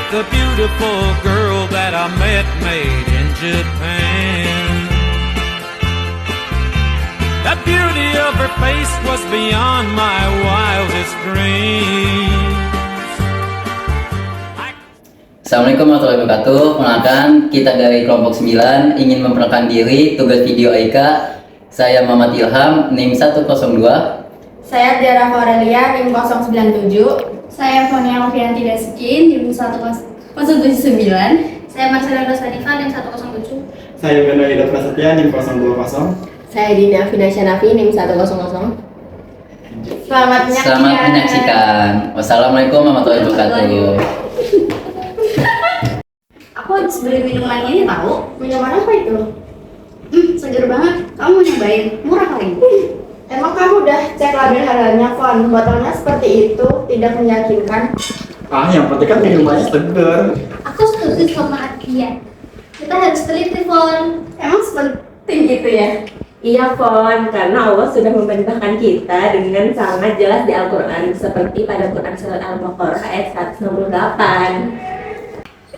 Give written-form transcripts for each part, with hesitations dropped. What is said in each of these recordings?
the beautiful girl that I met made in Japan. The beauty of her face was beyond my wildest dreams. Assalamualaikum warahmatullahi wabarakatuh. Perkenalkan, kita dari kelompok 9 ingin memperkenalkan diri. Tugas video Aika. Saya Muhammad Ilham, NIM 102. Saya Tiara Aurelia, NIM 097. Saya Fonia Novianti Deskin, NIM 179. Saya Marcela Rosanifa, NIM 107. Saya Beno Ida Prasetya, NIM 020. Saya Dina Finasia Nafi, NIM 100. Selamat menyaksikan. Wassalamualaikum warahmatullahi wabarakatuh. Aku habis beli minuman ini tahu. Minuman apa itu? Seger banget. Kamu nyobain? Murah kali. Emang kamu udah cek label halalnya, Fon? Botolnya seperti itu, tidak meyakinkan. Yang penting kan minumannya seger. Aku setuju sama Akia. Kita harus teliti, Fon. Emang sepenting gitu ya? Iya, Fon, karena Allah sudah memerintahkan kita dengan sangat jelas di Al-Quran, seperti pada Quran Surat Al-Baqarah ayat 168.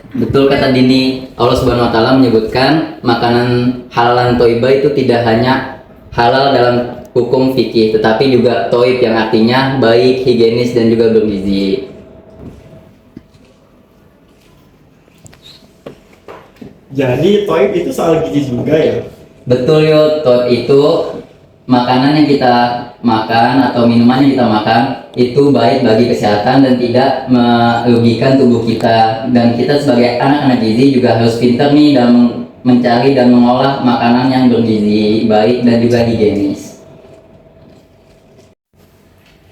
Betul kata Dini, Allah Subhanahu wa taala menyebutkan makanan halal dan thayyibah itu tidak hanya halal dalam hukum fikih, tetapi juga thayyib yang artinya baik, higienis dan juga bergizi. Jadi toib itu soal gizi juga ya? Betul yo, thayyib itu makanan yang kita makan atau minuman yang kita makan itu baik bagi kesehatan dan tidak merugikan tubuh kita. Dan kita sebagai anak-anak gizi juga harus pintar nih dalam mencari dan mengolah makanan yang bergizi, baik dan juga higienis.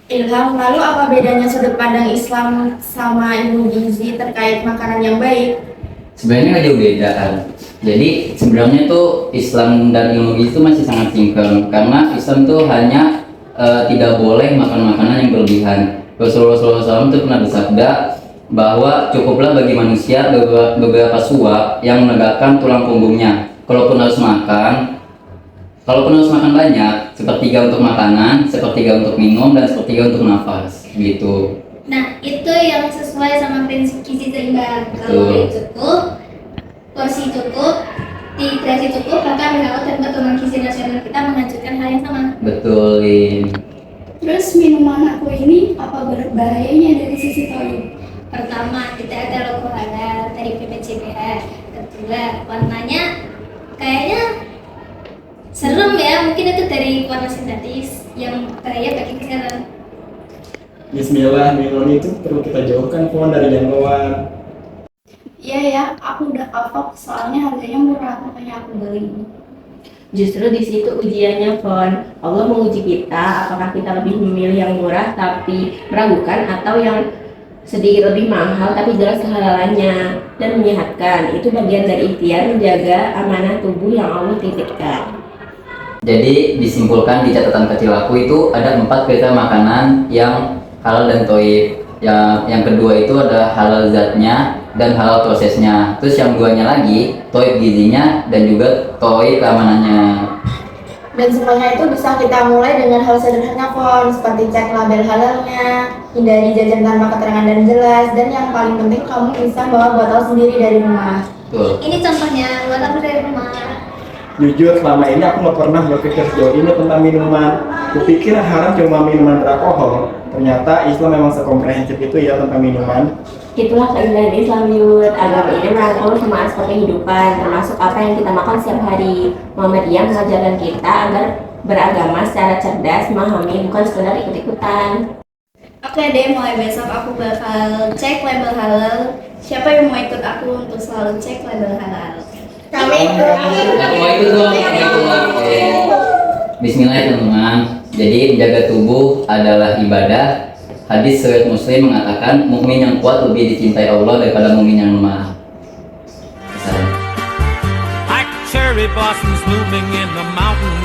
Ilham, lalu apa bedanya sudut pandang Islam sama ilmu gizi terkait makanan yang baik? Sebenarnya nggak jauh beda kan. Jadi sebenarnya tuh Islam dan ilmu gizi itu masih sangat sinkron, karena Islam tuh hanya tidak boleh makan makanan yang berlebihan. Rasulullah SAW itu pernah bersabda bahwa cukuplah bagi manusia beberapa suap yang menegakkan tulang punggungnya. Kalaupun harus makan banyak, sepertiga untuk makanan, sepertiga untuk minum, dan sepertiga untuk nafas, gitu. Nah, itu yang sesuai sama prinsip gizi seimbang. Kalau cukup, porsi cukup, dehidrasi cukup, maka WHO dan Ketentuan Gizi Nasional kita menganjurkan hal yang sama. Betul, Lin. Terus minuman aku ini apa berbahayanya dari sisi thayyib? Pertama, tidak ada logo halal dari BPJPH. Kedua, warnanya kayaknya serem ya, mungkin itu dari warna sintetis yang bahaya bagi kesehatan. Bismillah, minuman itu perlu kita jauhkan Fon dari jangkauan. Iya ya, aku udah kapok soalnya harganya murah, makanya aku beli. Justru di situ ujiannya, Fon. Allah menguji kita, apakah kita lebih memilih yang murah tapi meragukan, atau yang sedikit lebih mahal tapi jelas kehalalannya dan menyehatkan. Itu bagian dari ikhtiar menjaga amanah tubuh yang Allah titipkan. Jadi disimpulkan di catatan kecil aku itu ada 4 kriteria makanan yang halal dan thayyib. Yang kedua itu ada halal zatnya dan halal prosesnya. Terus yang duanya lagi thayyib gizinya dan juga thayyib keamanannya. Dan semuanya itu bisa kita mulai dengan hal sederhana, Fon, seperti cek label halalnya, hindari jajan tanpa keterangan dan jelas, dan yang paling penting kamu bisa bawa botol sendiri dari rumah. Betul. Ini contohnya buat aku dari rumah. Jujur, selama ini aku nggak pernah berpikir sejauh ini tentang minuman. Kupikir haram cuma minuman beralkohol. Ternyata Islam memang sekomprehensif itu ya tentang minuman. Itulah keindahan Islam, Yud. Agama ini merangkul semua aspek kehidupan, termasuk apa yang kita makan setiap hari. Muhammadiyah mengajarkan kita agar beragama secara cerdas, memahami, bukan sekedar ikut-ikutan. Oke deh, mulai besok aku bakal cek label halal. Siapa yang mau ikut aku untuk selalu cek label halal? Kami itu. Aku mau ikut dong. Bismillah teman-teman. Jadi menjaga tubuh adalah ibadah. Hadis riwayat Muslim mengatakan mukmin yang kuat lebih dicintai Allah daripada mukmin yang lemah. Like cherry blossoms blooming in the mountain